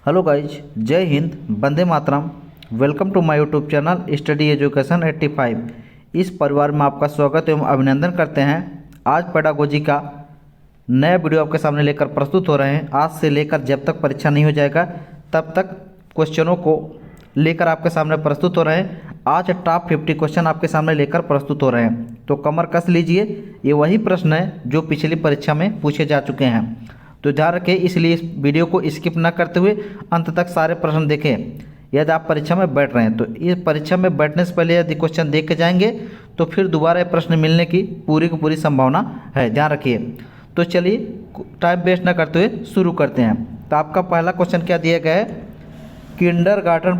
Hello guys, जय हिंद, वंदे मातरम। Welcome to my YouTube channel study education 85। इस परिवार में आपका स्वागत एवं अभिनंदन करते हैं। आज पेडागोजी का नया वीडियो आपके सामने लेकर प्रस्तुत हो रहे हैं। आज से लेकर जब तक परीक्षा नहीं हो जाएगा तब तक क्वेश्चनों को लेकर आपके सामने प्रस्तुत हो रहे हैं। आज टॉप 50 क्वेश्चन आपके सामने लेकर प्रस्तुत हो रहे हैं, तो कमर कस लीजिए। ये वही प्रश्न है जो पिछली परीक्षा में पूछे जा चुके हैं, तो ध्यान रखें। इसलिए इस वीडियो को स्किप ना करते हुए अंत तक सारे प्रश्न देखें। यदि आप परीक्षा में बैठ रहे हैं तो इस परीक्षा में बैठने से पहले यदि क्वेश्चन देख के जाएंगे तो फिर दोबारा ये प्रश्न मिलने की पूरी संभावना है, ध्यान रखिए। तो चलिए टाइम वेस्ट ना करते हुए शुरू करते हैं। तो आपका पहला क्वेश्चन क्या दिया गया है? किंडरगार्टन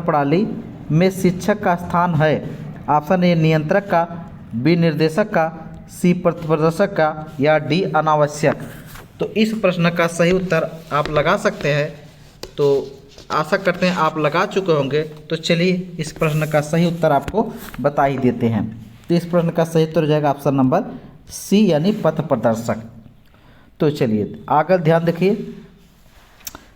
प्रणाली में शिक्षक का स्थान है। ऑप्शन ए नियंत्रक का, बी निर्देशक का, सी प्रदर्शक का, या डी अनावश्यक। तो इस प्रश्न का सही उत्तर आप लगा सकते हैं। तो आशा करते हैं आप लगा चुके होंगे। तो चलिए इस प्रश्न का सही उत्तर आपको बता ही देते हैं। तो इस प्रश्न का सही उत्तर हो जाएगा ऑप्शन नंबर सी, यानी पथ प्रदर्शक। तो चलिए आगे ध्यान देखिए।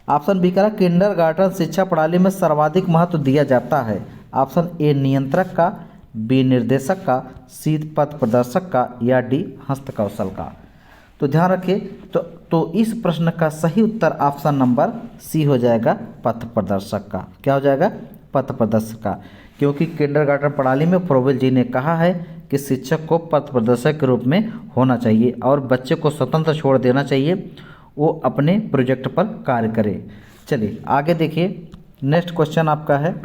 ऑप्शन बी कह किंडरगार्टन शिक्षा प्रणाली में सर्वाधिक महत्व दिया जाता है। ऑप्शन ए नियंत्रक का, बी निर्देशक का, सी पथ प्रदर्शक का, या डी हस्तकौशल का। तो ध्यान रखिए। तो इस प्रश्न का सही उत्तर ऑप्शन नंबर सी हो जाएगा, पथ प्रदर्शक का। क्या हो जाएगा? पथ प्रदर्शक का। क्योंकि किंडरगार्टन प्रणाली में फ्रोबेल जी ने कहा है कि शिक्षक को पथ प्रदर्शक के रूप में होना चाहिए और बच्चे को स्वतंत्र छोड़ देना चाहिए, वो अपने प्रोजेक्ट पर कार्य करे। चलिए आगे देखिए। नेक्स्ट क्वेश्चन आपका है,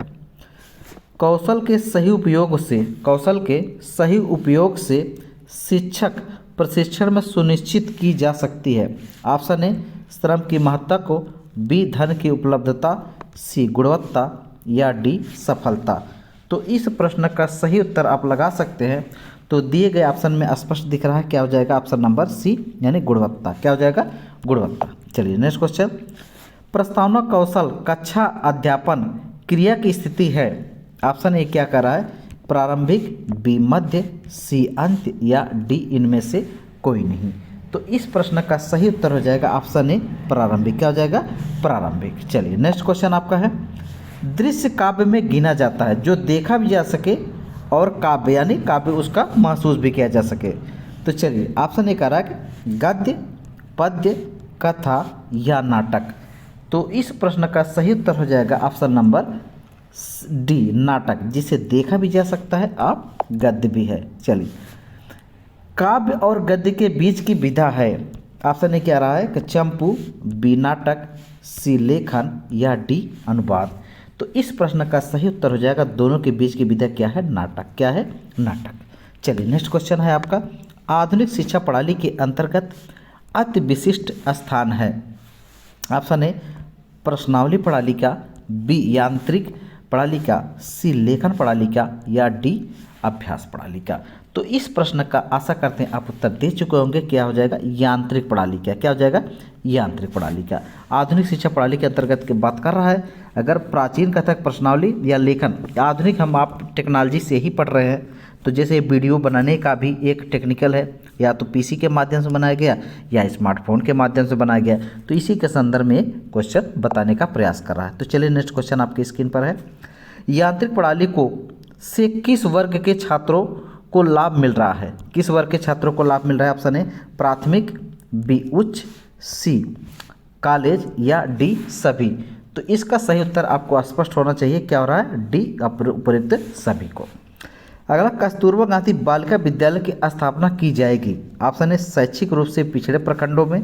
कौशल के सही उपयोग से शिक्षक प्रशिक्षण में सुनिश्चित की जा सकती है। ऑप्शन ए श्रम की महत्ता को, बी धन की उपलब्धता, सी गुणवत्ता, या डी सफलता। तो इस प्रश्न का सही उत्तर आप लगा सकते हैं। तो दिए गए ऑप्शन में स्पष्ट दिख रहा है, क्या हो जाएगा? ऑप्शन नंबर सी, यानी गुणवत्ता। क्या हो जाएगा? गुणवत्ता। चलिए नेक्स्ट क्वेश्चन। प्रस्तावना कौशल कक्षा अध्यापन क्रिया की स्थिति है। ऑप्शन ए क्या कर रहा है? प्रारंभिक, बी मध्य, सी अंत, या डी इनमें से कोई नहीं। तो इस प्रश्न का सही उत्तर हो जाएगा ऑप्शन ए प्रारंभिक। क्या हो जाएगा? प्रारंभिक। चलिए नेक्स्ट क्वेश्चन आपका है, दृश्य काव्य में गिना जाता है जो देखा भी जा सके और काव्य यानी काव्य उसका महसूस भी किया जा सके। तो चलिए ऑप्शन ए कह रहा है गद्य, पद्य, कथा या नाटक। तो इस प्रश्न का सही उत्तर हो जाएगा ऑप्शन नंबर डी नाटक, जिसे देखा भी जा सकता है और गद्य भी है। चलिए काव्य और गद्य के बीच की विधा है। ऑप्शन ए क्या रहा है कि चंपू, बी नाटक, सी लेखन, या डी अनुवाद। तो इस प्रश्न का सही उत्तर हो जाएगा दोनों के बीच की विधा क्या है? नाटक। क्या है? नाटक। चलिए नेक्स्ट क्वेश्चन है आपका, आधुनिक शिक्षा प्रणाली के अंतर्गत अति विशिष्ट स्थान है। ऑप्शन ए प्रश्नावली प्रणाली का, बी यांत्रिक प्रणाली का, सी लेखन प्रणाली का, या डी अभ्यास प्रणाली का। तो इस प्रश्न का आशा करते हैं आप उत्तर दे चुके होंगे। क्या हो जाएगा? यांत्रिक प्रणाली का। क्या हो जाएगा? यांत्रिक प्रणाली का। आधुनिक शिक्षा प्रणाली के अंतर्गत की बात कर रहा है। अगर प्राचीन कथक प्रश्नावली या लेखन, आधुनिक हम आप टेक्नोलॉजी से ही पढ़ रहे हैं। तो जैसे वीडियो बनाने का भी एक टेक्निकल है, या तो पीसी के माध्यम से बनाया गया या स्मार्टफोन के माध्यम से बनाया गया। तो इसी के संदर्भ में क्वेश्चन बताने का प्रयास कर रहा है। तो चलिए नेक्स्ट क्वेश्चन आपकी स्क्रीन पर है, यांत्रिक प्रणाली को से किस वर्ग के छात्रों को लाभ मिल रहा है? किस वर्ग के छात्रों को लाभ मिल रहा है? ऑप्शन ए प्राथमिक, बी उच्च, सी कॉलेज, या डी सभी। तो इसका सही उत्तर आपको स्पष्ट होना चाहिए। क्या हो रहा है? डी उपयुक्त सभी को। अगला, कस्तूरबा गांधी बालिका विद्यालय की स्थापना की जाएगी। ऑप्शन ए शैक्षिक रूप से पिछड़े प्रखंडों में,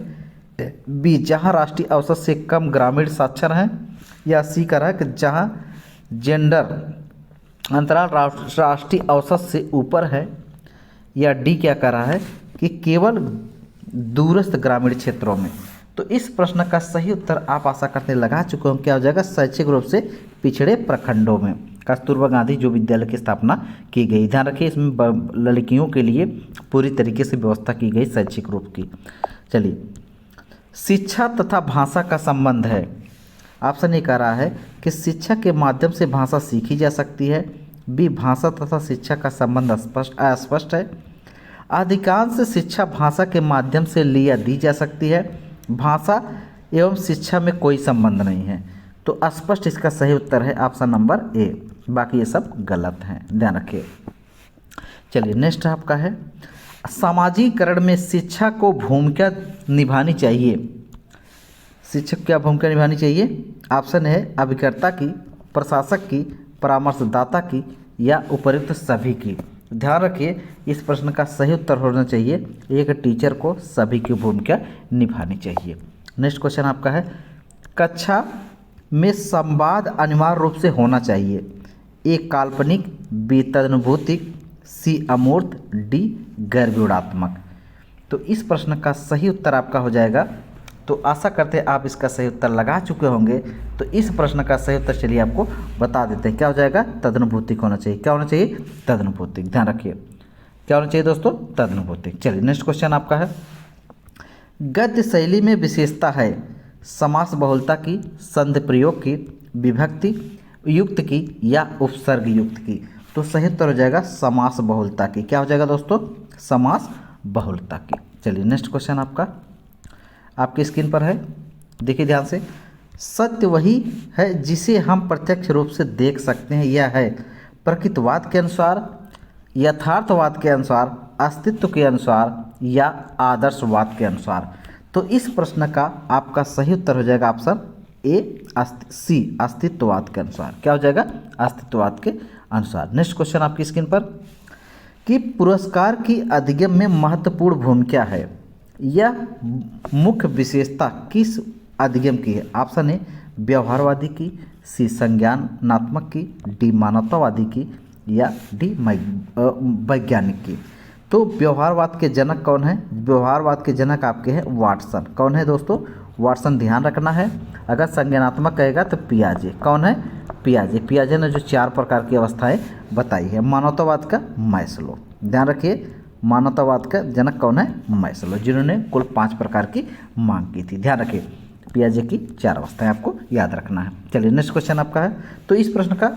बी जहां राष्ट्रीय औसत से कम ग्रामीण साक्षर हैं, या सी कह रहा है कि जहां जेंडर अंतराल राष्ट्रीय औसत से ऊपर है, या डी क्या कह रहा है कि केवल दूरस्थ ग्रामीण क्षेत्रों में। तो इस प्रश्न का सही उत्तर आप आशा करते लगा चुके होंगे। क्या हो जाएगा? शैक्षिक रूप से पिछड़े प्रखंडों में कस्तूरबा गांधी जो विद्यालय की स्थापना की गई। ध्यान रखिए इसमें लड़कियों के लिए पूरी तरीके से व्यवस्था की गई शैक्षिक रूप की। चलिए शिक्षा तथा भाषा का संबंध है। ऑप्शन ए कह रहा है कि शिक्षा के माध्यम से भाषा सीखी जा सकती है, बी भाषा तथा शिक्षा का संबंध अस्पष्ट है, अधिकांश शिक्षा भाषा के माध्यम से दी जा सकती है, भाषा एवं शिक्षा में कोई संबंध नहीं है। तो स्पष्ट इसका सही उत्तर है ऑप्शन नंबर ए, बाकी ये सब गलत हैं, ध्यान रखिए। चलिए नेक्स्ट आपका है, सामाजिकरण में शिक्षा को भूमिका निभानी चाहिए। शिक्षक क्या भूमिका निभानी चाहिए? ऑप्शन है अभिकर्ता की, प्रशासक की, परामर्शदाता की या उपयुक्त सभी की। ध्यान रखिए इस प्रश्न का सही उत्तर होना चाहिए एक टीचर को सभी की भूमिका निभानी चाहिए। नेक्स्ट क्वेश्चन आपका है, कक्षा में संवाद अनिवार्य रूप से होना चाहिए। ए काल्पनिक, बी तदनुभूतिक, सी अमूर्त, डी गैर विवरणात्मक। तो इस प्रश्न का सही उत्तर आपका हो जाएगा, तो आशा करते हैं आप इसका सही उत्तर लगा चुके होंगे। तो इस प्रश्न का सही उत्तर चलिए आपको बता देते हैं, क्या हो जाएगा? तदनुभूतिक होना चाहिए। क्या होना चाहिए? तदनुभूतिक। ध्यान रखिए क्या होना चाहिए दोस्तों? तदनुभूतिक। चलिए नेक्स्ट क्वेश्चन आपका है, गद्य शैली में विशेषता है समास बहुलता की, संधि प्रयोग की, विभक्ति युक्त की या उपसर्ग युक्त की। तो सही उत्तर हो जाएगा समास बहुलता की। क्या हो जाएगा दोस्तों? समास बहुलता की। चलिए नेक्स्ट क्वेश्चन आपकी स्क्रीन पर है, देखिए ध्यान से। सत्य वही है जिसे हम प्रत्यक्ष रूप से देख सकते हैं, यह है प्रकृतिवाद के अनुसार, यथार्थवाद के अनुसार, अस्तित्व के अनुसार या आदर्शवाद के अनुसार। तो इस प्रश्न का आपका सही उत्तर हो जाएगा ऑप्शन ए सी, अस्तित्ववाद के अनुसार। क्या हो जाएगा? अस्तित्ववाद के अनुसार। नेक्स्ट क्वेश्चन आपकी स्क्रीन पर, कि पुरस्कार की अधिगम में महत्वपूर्ण भूमिका है, यह मुख्य विशेषता किस अधिगम की है? ऑप्शन ए व्यवहारवादी की, सी संज्ञानात्मक की, डी मानवतावादी की या डी वैज्ञानिक की। तो व्यवहारवाद के जनक कौन है? व्यवहारवाद के जनक आपके हैं वाटसन। कौन है दोस्तों? वाटसन। ध्यान रखना है, अगर संज्ञानात्मक कहेगा तो पियाजे। कौन है? पियाजे। पियाजे ने जो 4 प्रकार की अवस्थाएं बताई है। मानवतावाद का मैस्लो। ध्यान रखिए मानवतावाद का जनक कौन है? मैस्लो, जिन्होंने कुल 5 प्रकार की मांग की थी। ध्यान रखिए पियाजे की 4 अवस्थाएं आपको याद रखना है। चलिए नेक्स्ट क्वेश्चन आपका है, तो इस प्रश्न का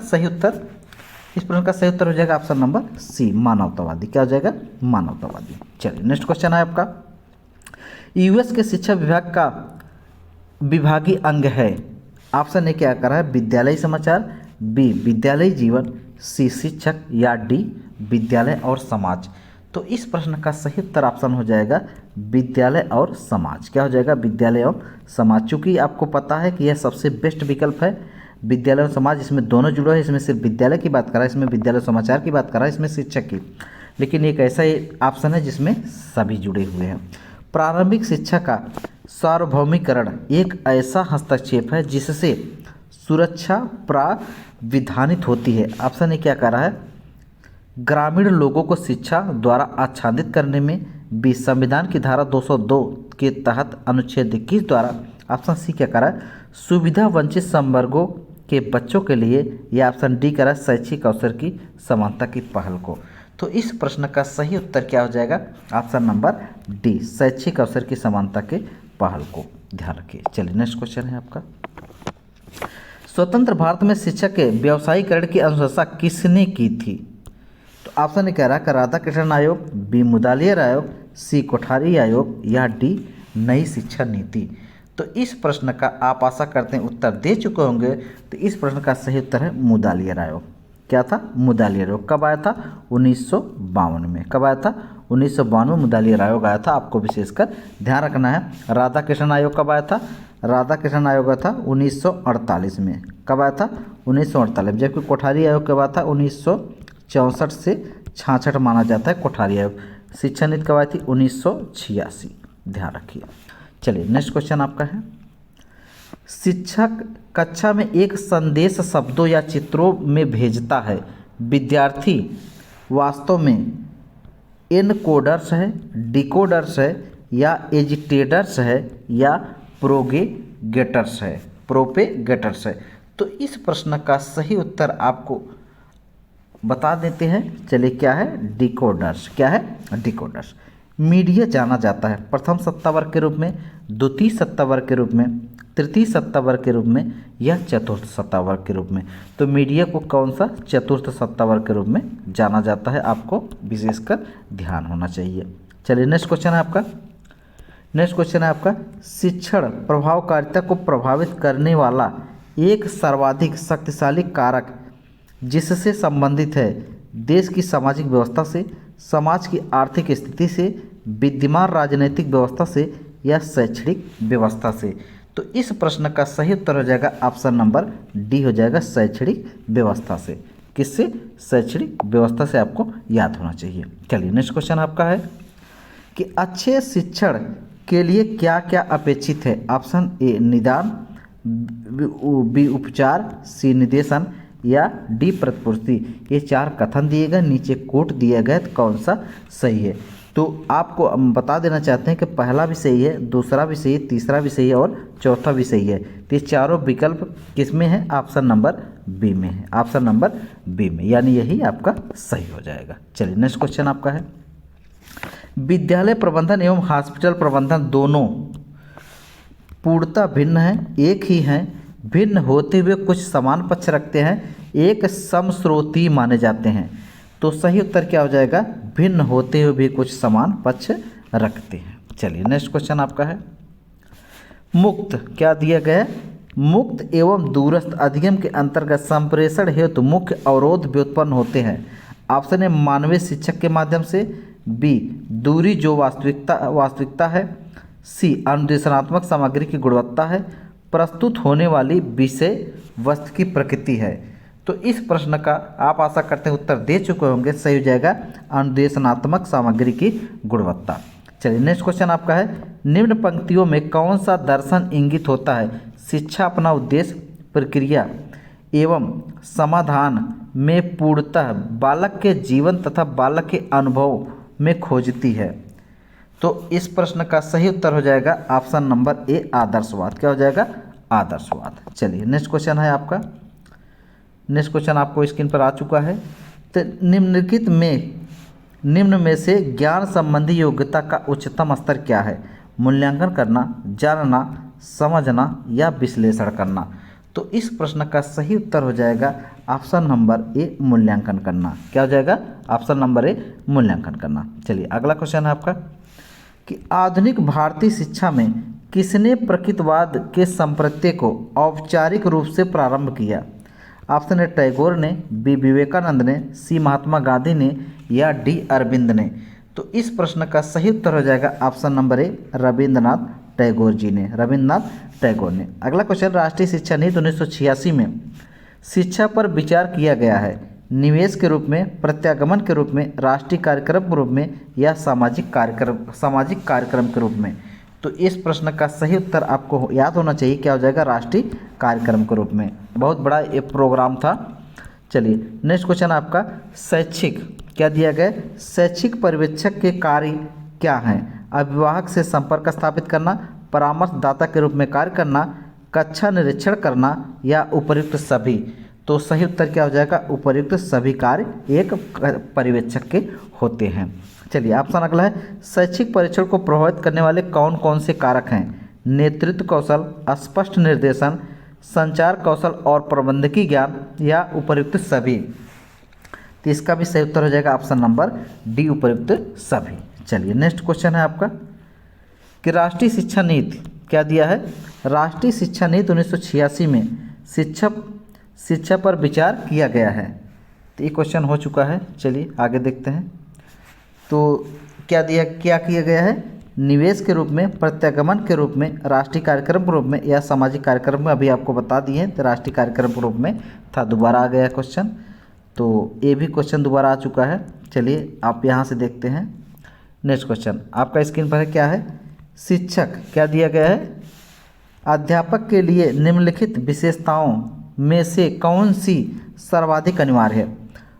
सही उत्तर हो जाएगा ऑप्शन नंबर सी, मानवतावादी। क्या हो जाएगा? मानवतावादी। चलिए नेक्स्ट क्वेश्चन है आपका, यूएस के शिक्षा विभाग का विभागीय अंग है। ऑप्शन ए क्या कर रहा है? विद्यालय समाचार, बी विद्यालय जीवन, सी शिक्षक या डी विद्यालय और समाज। तो इस प्रश्न का सही उत्तर ऑप्शन हो जाएगा विद्यालय और समाज। क्या हो जाएगा? विद्यालय और समाज। चूँकि आपको पता है कि यह सबसे बेस्ट विकल्प है, विद्यालय और समाज, इसमें दोनों जुड़े हैं। इसमें सिर्फ विद्यालय की बात कर रहा है, इसमें विद्यालय समाचार की बात कर रहा है, इसमें शिक्षक की। लेकिन एक ऐसा ऑप्शन है जिसमें सभी जुड़े हुए हैं। प्रारंभिक शिक्षा का सार्वभौमिकरण एक ऐसा हस्तक्षेप है जिससे सुरक्षा प्राविधानित होती है। ऑप्शन ए क्या कर रहा है? ग्रामीण लोगों को शिक्षा द्वारा आच्छादित करने में, बी संविधान की धारा 202 के तहत अनुच्छेद 21 द्वारा। ऑप्शन सी क्या कर रहा है? सुविधा वंचित संवर्गों के बच्चों के लिए, या ऑप्शन डी कर रहा है शैक्षिक अवसर की समानता की पहल को। तो इस प्रश्न का सही उत्तर क्या हो जाएगा? ऑप्शन नंबर डी, शैक्षिक अवसर की समानता के पहल को। ध्यान रखिए। चलिए नेक्स्ट क्वेश्चन है आपका, स्वतंत्र भारत में शिक्षा के व्यावसायीकरण की अनुशंसा किसने की थी? तो ऑप्शन ए कह रहा है राधा कृष्णन आयोग, बी मुदालियर आयोग, सी कोठारी आयोग या डी नई शिक्षा नीति। तो इस प्रश्न का आप आशा करते हैं उत्तर दे चुके होंगे। तो इस प्रश्न का सही उत्तर है मुदालियर आयोग। क्या था? मुदालियर आयोग। कब आया था? 1952 में। कब आया था? 1952 में मुदालियर आयोग आया था। आपको विशेषकर ध्यान रखना है। राधा कृष्णन आयोग कब आया था? राधा कृष्णन आयोग आया था 1948 में। कब आया था? 1948 में। जबकि कोठारी आयोग कब आया था? 1964 से 66 माना जाता है कोठारी आयोग। शिक्षा नीति कब आई थी? 1986। ध्यान रखिए। चलिए नेक्स्ट क्वेश्चन आपका है, शिक्षक कक्षा में एक संदेश शब्दों या चित्रों में भेजता है, विद्यार्थी वास्तव में एनकोडर्स है, डिकोडर्स है या एजिटेटर्स है या प्रोपेगेटर्स है। तो इस प्रश्न का सही उत्तर आपको बता देते हैं। चलिए क्या है? डिकोडर्स। क्या है? डिकोडर्स। मीडिया जाना जाता है प्रथम सत्ता वर्ग के रूप में, द्वितीय सत्ता वर्ग के रूप में, तृतीय सत्ता वर्ग के रूप में या चतुर्थ सत्ता वर्ग के रूप में। तो मीडिया को कौन सा? चतुर्थ सत्ता वर्ग के रूप में जाना जाता है। आपको विशेषकर ध्यान होना चाहिए। चलिए नेक्स्ट क्वेश्चन है आपका, नेक्स्ट क्वेश्चन है आपका, शिक्षण प्रभावकारिता को प्रभावित करने वाला एक सर्वाधिक शक्तिशाली कारक जिससे संबंधित है देश की सामाजिक व्यवस्था से, समाज की आर्थिक स्थिति से, विद्यमान राजनीतिक व्यवस्था से या शैक्षणिक व्यवस्था से। तो इस प्रश्न का सही उत्तर हो जाएगा ऑप्शन नंबर डी हो जाएगा, शैक्षणिक व्यवस्था से। किससे? शैक्षणिक व्यवस्था से आपको याद होना चाहिए। चलिए नेक्स्ट क्वेश्चन आपका है कि अच्छे शिक्षण के लिए क्या क्या अपेक्षित है। ऑप्शन ए निदान, बी उपचार, सी निर्देशन या डी प्रतिपूर्ति। ये 4 कथन दिए गए, नीचे कोट दिया गया, तो कौन सा सही है। तो आपको हम बता देना चाहते हैं कि पहला भी सही है, दूसरा भी सही है, तीसरा भी सही है और चौथा भी सही है। तो ये चारों विकल्प किस में है? ऑप्शन नंबर बी में है, ऑप्शन नंबर बी में, यानी यही आपका सही हो जाएगा। चलिए नेक्स्ट क्वेश्चन आपका है, विद्यालय प्रबंधन एवं हॉस्पिटल प्रबंधन दोनों पूर्णतः भिन्न हैं, एक ही हैं, भिन्न होते हुए कुछ समान पक्ष रखते हैं, एक समस्रोती माने जाते हैं। तो सही उत्तर क्या हो जाएगा? भिन्न होते हुए भी कुछ समान पक्ष रखते हैं। चलिए नेक्स्ट क्वेश्चन आपका है, मुक्त क्या दिया गया है? मुक्त एवं दूरस्थ अधिगम के अंतर्गत संप्रेषण हेतु मुख्य अवरोध व्युत्पन्न होते हैं। ऑप्शन ए मानवीय शिक्षक के माध्यम से, बी दूरी जो वास्तविकता है, सी अनुदेशनात्मक सामग्री की गुणवत्ता है, प्रस्तुत होने वाली विषय वस्तु की प्रकृति है। तो इस प्रश्न का आप आशा करते हैं उत्तर दे चुके होंगे, सही हो जाएगा अनुदेशनात्मक सामग्री की गुणवत्ता। चलिए नेक्स्ट क्वेश्चन आपका है, निम्न पंक्तियों में कौन सा दर्शन इंगित होता है? शिक्षा अपना उद्देश्य, प्रक्रिया एवं समाधान में पूर्णतः बालक के जीवन तथा बालक के अनुभव में खोजती है। तो इस प्रश्न का सही उत्तर हो जाएगा ऑप्शन नंबर ए आदर्शवाद। क्या हो जाएगा? आदर्शवाद। चलिए नेक्स्ट क्वेश्चन है आपका, नेक्स्ट क्वेश्चन आपको स्क्रीन पर आ चुका है। तो निम्न में से ज्ञान संबंधी योग्यता का उच्चतम स्तर क्या है? मूल्यांकन करना, जानना, समझना या विश्लेषण करना। तो इस प्रश्न का सही उत्तर हो जाएगा ऑप्शन नंबर ए मूल्यांकन करना। क्या हो जाएगा? ऑप्शन नंबर ए मूल्यांकन करना। चलिए अगला क्वेश्चन है आपका कि आधुनिक भारतीय शिक्षा में किसने प्रकृतिवाद के संप्रत्यय को औपचारिक रूप से प्रारंभ किया? ऑप्शन ए टैगोर ने, बी विवेकानंद ने, सी महात्मा गांधी ने या डी अरविंद ने। तो इस प्रश्न का सही उत्तर हो जाएगा option number A Rabindranath Tagore ji ने, रविंद्रनाथ टैगोर ने। अगला क्वेश्चन, राष्ट्रीय शिक्षा नीति 1986 में शिक्षा पर विचार किया गया है निवेश के रूप में, प्रत्यागमन के रूप में, राष्ट्रीय कार्यक्रम के रूप में या सामाजिक कार्यक्रम के रूप में। तो इस प्रश्न का सही उत्तर आपको याद होना चाहिए, क्या हो जाएगा? राष्ट्रीय कार्यक्रम के रूप में। बहुत बड़ा ये प्रोग्राम था। चलिए नेक्स्ट क्वेश्चन आपका, शैक्षिक क्या दिया गया? शैक्षिक पर्यवेक्षक के कार्य क्या हैं? अभिभावक से संपर्क स्थापित करना, परामर्शदाता के रूप में कार्य करना, कक्षा निरीक्षण करना या उपर्युक्त सभी। तो सही उत्तर क्या हो जाएगा? उपर्युक्त सभी कार्य एक पर्यवेक्षक के होते हैं। चलिए ऑप्शन अगला है, शैक्षिक परीक्षण को प्रभावित करने वाले कौन कौन से कारक हैं? नेतृत्व कौशल, स्पष्ट निर्देशन, संचार कौशल और प्रबंधकीय ज्ञान या उपर्युक्त सभी। तो इसका भी सही उत्तर हो जाएगा ऑप्शन नंबर डी उपर्युक्त सभी। चलिए नेक्स्ट क्वेश्चन है आपका कि राष्ट्रीय शिक्षा नीति क्या दिया है? राष्ट्रीय शिक्षा नीति 1986 में शिक्षा पर विचार किया गया है। तो ये क्वेश्चन हो चुका है। चलिए आगे देखते हैं। तो क्या किया गया है? निवेश के रूप में, प्रत्यागमन के रूप में, राष्ट्रीय कार्यक्रम के रूप में या सामाजिक कार्यक्रम में। अभी आपको बता दिए हैं, तो राष्ट्रीय कार्यक्रम के रूप में था। दोबारा आ गया क्वेश्चन, तो ये भी क्वेश्चन दोबारा आ चुका है। चलिए आप यहाँ से देखते हैं। नेक्स्ट क्वेश्चन आपका स्क्रीन पर है, क्या है? शिक्षक क्या दिया गया है? अध्यापक के लिए निम्नलिखित विशेषताओं में से कौन सी सर्वाधिक अनिवार्य है?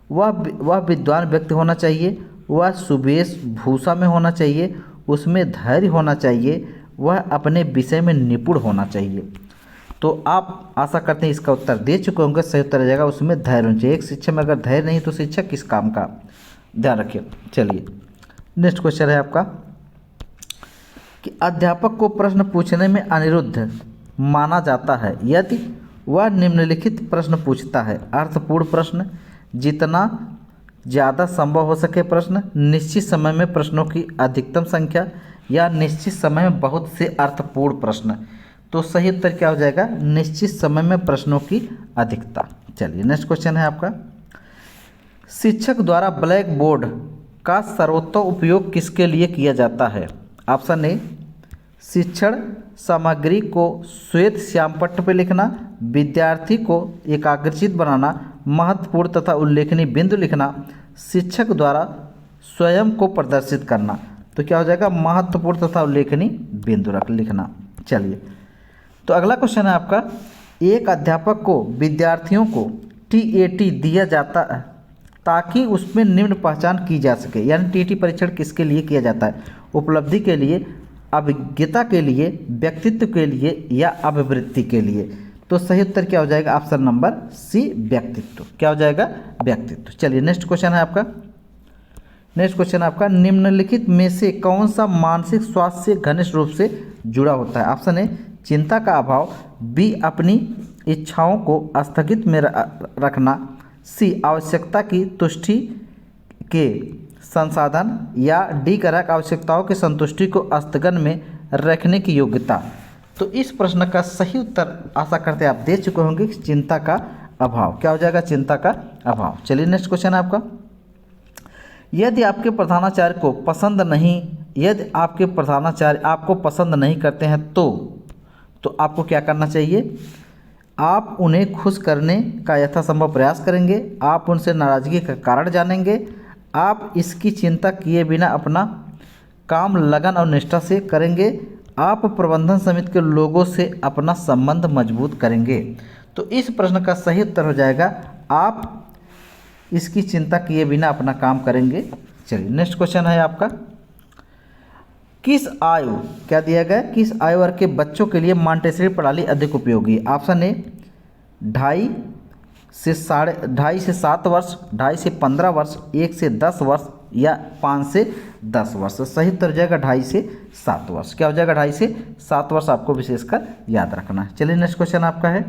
वह विद्वान व्यक्ति होना चाहिए, वह सुवेशभूषा में होना चाहिए, उसमें धैर्य होना चाहिए, वह अपने विषय में निपुण होना चाहिए। तो आप आशा करते हैं इसका उत्तर दे चुके होंगे। सही उत्तर आ जाएगा उसमें धैर्य होना चाहिए। एक शिक्षक में अगर धैर्य नहीं तो शिक्षक किस काम का? ध्यान रखिए। चलिए नेक्स्ट क्वेश्चन है आपका कि अध्यापक को प्रश्न पूछने में अनिरुद्ध माना जाता है यदि वह निम्नलिखित प्रश्न पूछता है: अर्थपूर्ण प्रश्न, जितना ज़्यादा संभव हो सके प्रश्न, निश्चित समय में प्रश्नों की अधिकतम संख्या या निश्चित समय में बहुत से अर्थपूर्ण प्रश्न। तो सही उत्तर क्या हो जाएगा, निश्चित समय में प्रश्नों की अधिकता। चलिए नेक्स्ट क्वेश्चन है आपका, शिक्षक द्वारा ब्लैक बोर्ड का सर्वोत्तम उपयोग किसके लिए किया जाता है। ऑप्शन ए, शिक्षण सामग्री को श्वेत श्यामपट्ट पर लिखना, विद्यार्थी को एकाग्रचित बनाना, महत्वपूर्ण तथा उल्लेखनीय बिंदु लिखना, शिक्षक द्वारा स्वयं को प्रदर्शित करना। तो क्या हो जाएगा, महत्वपूर्ण तथा उल्लेखनीय बिंदु लिखना। चलिए तो अगला क्वेश्चन है आपका, एक अध्यापक को विद्यार्थियों को TAT दिया जाता है ताकि उसमें निम्न पहचान की जा सके। यानी TAT परीक्षण किसके लिए किया जाता है, उपलब्धि के लिए, अभिज्ञता के लिए, व्यक्तित्व के लिए या अभिवृद्धि के लिए। तो सही उत्तर क्या हो जाएगा, ऑप्शन नंबर सी, व्यक्तित्व। क्या हो जाएगा, व्यक्तित्व। चलिए नेक्स्ट क्वेश्चन है आपका, नेक्स्ट क्वेश्चन आपका, निम्नलिखित में से कौन सा मानसिक स्वास्थ्य से घनिष्ठ रूप से जुड़ा होता है। ऑप्शन ए, चिंता का अभाव, बी, अपनी इच्छाओं को स्थगित में रखना, सी, आवश्यकता की तुष्टि के संसाधन, या डी, ग्राहक आवश्यकताओं की संतुष्टि को स्थगन में रखने की योग्यता। तो इस प्रश्न का सही उत्तर आशा करते हैं आप दे चुके होंगे, चिंता का अभाव। क्या हो जाएगा, चिंता का अभाव। चलिए नेक्स्ट क्वेश्चन है आपका, यदि आपके प्रधानाचार्य को पसंद नहीं, यदि आपके प्रधानाचार्य आपको पसंद नहीं करते हैं तो आपको क्या करना चाहिए, आप उन्हें खुश करने का यथासंभव प्रयास करेंगे, आप उनसे नाराज़गी का कारण जानेंगे, आप इसकी चिंता किए बिना अपना काम लगन और निष्ठा से करेंगे, आप प्रबंधन समिति के लोगों से अपना संबंध मजबूत करेंगे। तो इस प्रश्न का सही उत्तर हो जाएगा, आप इसकी चिंता किए बिना अपना काम करेंगे। चलिए नेक्स्ट क्वेश्चन है आपका, किस आयु, क्या दिया गया, किस आयु वर्ग के बच्चों के लिए मॉन्टेसरी प्रणाली अधिक उपयोगी। ऑप्शन ए, 2.5 से 7 वर्ष, 2.5 से 15 वर्ष, 1 से 10 वर्ष या 5 से 10 वर्ष। सही उत्तर हो जाएगा 2.5 से 7 वर्ष। क्या हो जाएगा, 2.5 से 7 वर्ष आपको विशेषकर याद रखना है। चलिए नेक्स्ट क्वेश्चन आपका है,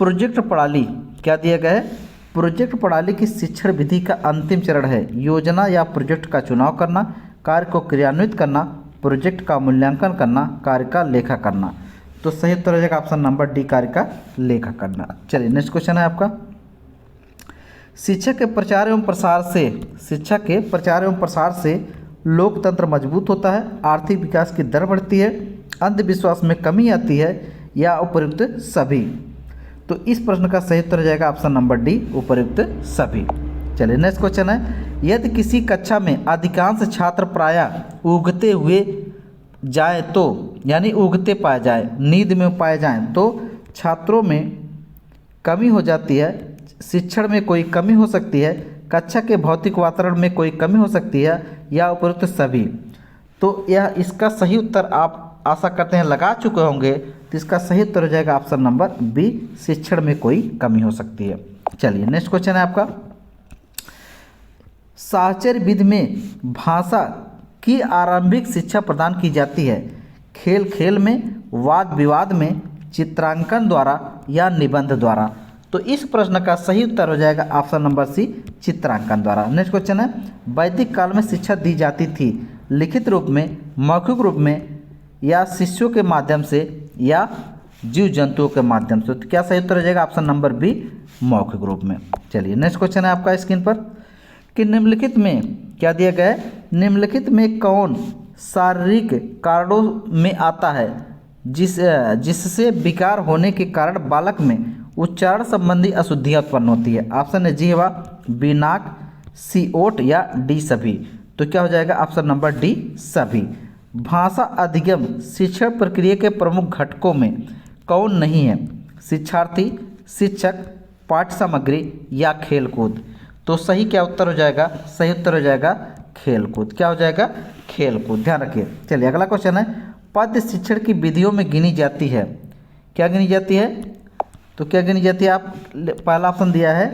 प्रोजेक्ट प्रणाली, क्या दिया गया है, प्रोजेक्ट प्रणाली की शिक्षण विधि का अंतिम चरण है योजना या प्रोजेक्ट का चुनाव करना, कार्य को क्रियान्वित करना, प्रोजेक्ट का मूल्यांकन करना, कार्य का लेखा करना। तो सही उत्तर हो जाएगा ऑप्शन नंबर डी, कार्य का लेखा करना। चलिए नेक्स्ट क्वेश्चन है आपका, शिक्षा के प्रचार एवं प्रसार से लोकतंत्र मजबूत होता है, आर्थिक विकास की दर बढ़ती है, अंधविश्वास में कमी आती है या उपयुक्त सभी। तो इस प्रश्न का सही उत्तर हो जाएगा ऑप्शन नंबर डी, उपयुक्त सभी। चलिए नेक्स्ट क्वेश्चन है, यदि किसी कक्षा में अधिकांश छात्र प्रायः ऊगते हुए जाए तो, यानी ऊगते पाए जाए, नींद में पाए जाएं, तो छात्रों में कमी हो जाती है, शिक्षण में कोई कमी हो सकती है, कक्षा के भौतिक वातावरण में कोई कमी हो सकती है या उपयुक्त सभी। तो यह इसका सही उत्तर आप आशा करते हैं लगा चुके होंगे। तो इसका सही उत्तर हो जाएगा ऑप्शन नंबर बी, शिक्षण में कोई कमी हो सकती है। चलिए नेक्स्ट क्वेश्चन है आपका, साहचर्य विधि में भाषा की आरंभिक शिक्षा प्रदान की जाती है, खेल खेल में, वाद विवाद में, चित्रांकन द्वारा या निबंध द्वारा। तो इस प्रश्न का सही उत्तर हो जाएगा ऑप्शन नंबर सी, चित्रांकन द्वारा। नेक्स्ट क्वेश्चन है, वैदिक काल में शिक्षा दी जाती थी लिखित रूप में, मौखिक रूप में या शिष्यों के माध्यम से या जीव जंतुओं के माध्यम से। तो क्या सही उत्तर हो जाएगा ऑप्शन नंबर बी, मौखिक रूप में। चलिए नेक्स्ट क्वेश्चन है आपका स्क्रीन पर, कि निम्नलिखित में क्या दिया गया है, निम्नलिखित में कौन शारीरिक कारणों में आता है जिससे विकार होने के कारण बालक में उच्चारण संबंधी अशुद्धियाँ उत्पन्न होती है। ऑप्शन है जिह्वा, बी नाक, सी ओठ या डी सभी। तो क्या हो जाएगा ऑप्शन नंबर डी, सभी। भाषा अधिगम शिक्षण प्रक्रिया के प्रमुख घटकों में कौन नहीं है, शिक्षार्थी, शिक्षक, पाठ्य सामग्री या खेलकूद। तो सही क्या उत्तर हो जाएगा, सही उत्तर हो जाएगा खेलकूद। क्या हो जाएगा, खेलकूद, ध्यान रखिए। चलिए अगला क्वेश्चन है, पद्य शिक्षण की विधियों में गिनी जाती है, क्या गिनी जाती है, तो क्या गिनी जाती है, आप पहला ऑप्शन दिया है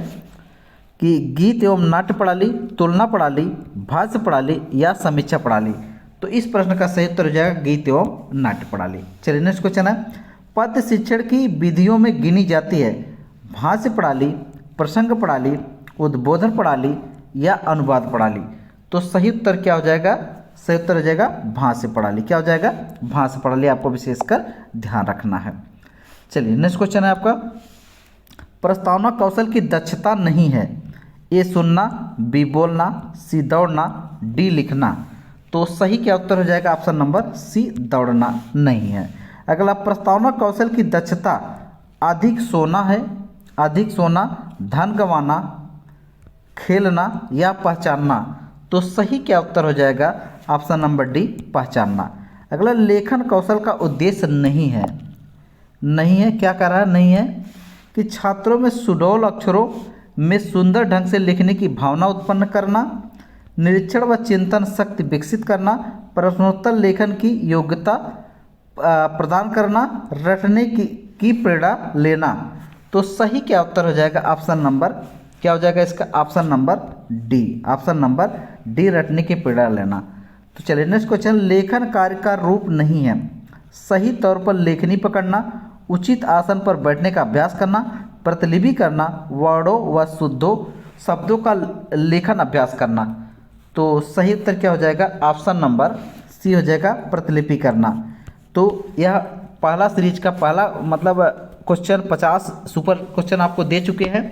कि गीत एवं नाट्य प्रणाली, तुलना प्रणाली, भाष्य प्रणाली या समीक्षा प्रणाली। तो इस प्रश्न का सही उत्तर हो जाएगा गीत एवं नाट्य प्रणाली। चलिए नेक्स्ट क्वेश्चन है, पद्य शिक्षण की विधियों में गिनी जाती है भाष्य प्रणाली, प्रसंग प्रणाली, उद्बोधन प्रणाली या अनुवाद प्रणाली। तो सही उत्तर क्या हो जाएगा, सही उत्तर हो जाएगा भांस्य प्रणाली। क्या हो जाएगा? भांस्य प्रणाली आपको विशेषकर ध्यान रखना है। चलिए नेक्स्ट क्वेश्चन है आपका, प्रस्तावना कौशल की दक्षता नहीं है। ए सुनना, बी बोलना, सी दौड़ना, डी लिखना। तो सही क्या उत्तर हो जाएगा? ऑप्शन नंबर सी दौड़ना नहीं है। अगला, प्रस्तावना कौशल की दक्षता अधिक सोना है, अधिक सोना, धन गंवाना, खेलना या पहचानना। तो सही क्या उत्तर हो जाएगा? ऑप्शन नंबर डी पहचानना। अगला, लेखन कौशल का उद्देश्य नहीं है। नहीं है, क्या कह रहा है? नहीं है कि छात्रों में सुडौल अक्षरों में सुंदर ढंग से लिखने की भावना उत्पन्न करना, निरीक्षण व चिंतन शक्ति विकसित करना, प्रश्नोत्तर लेखन की योग्यता प्रदान करना, रटने की प्रेरणा लेना। तो सही क्या उत्तर हो जाएगा? ऑप्शन नंबर क्या हो जाएगा इसका? Option number D. Option number D, रटने की प्रेरणा लेना। तो चलिए नेक्स्ट क्वेश्चन, लेखन कार्य का रूप नहीं है। सही तौर पर लेखनी पकड़ना, उचित आसन पर बैठने का अभ्यास करना, प्रतिलिपि करना, वर्णों व शुद्धों शब्दों का लेखन अभ्यास करना। तो सही उत्तर क्या हो जाएगा? ऑप्शन नंबर सी हो जाएगा, प्रतिलिपि करना। तो यह पहला सीरीज का पहला मतलब क्वेश्चन 50 सुपर क्वेश्चन आपको दे चुके हैं।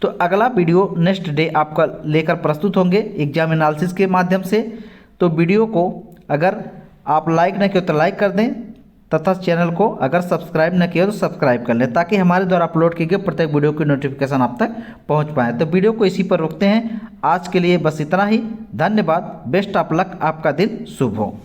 तो अगला वीडियो नेक्स्ट डे आपका लेकर प्रस्तुत होंगे एग्जाम एनालिसिस के माध्यम से। तो वीडियो को अगर आप लाइक न किए तो लाइक कर दें, तथा चैनल को अगर सब्सक्राइब न किया तो सब्सक्राइब कर लें, ताकि हमारे द्वारा अपलोड किए गए प्रत्येक वीडियो की नोटिफिकेशन आप तक पहुंच पाए। तो वीडियो को इसी पर रोकते हैं। आज के लिए बस इतना ही। धन्यवाद। Best of luck. आपका दिन शुभ हो।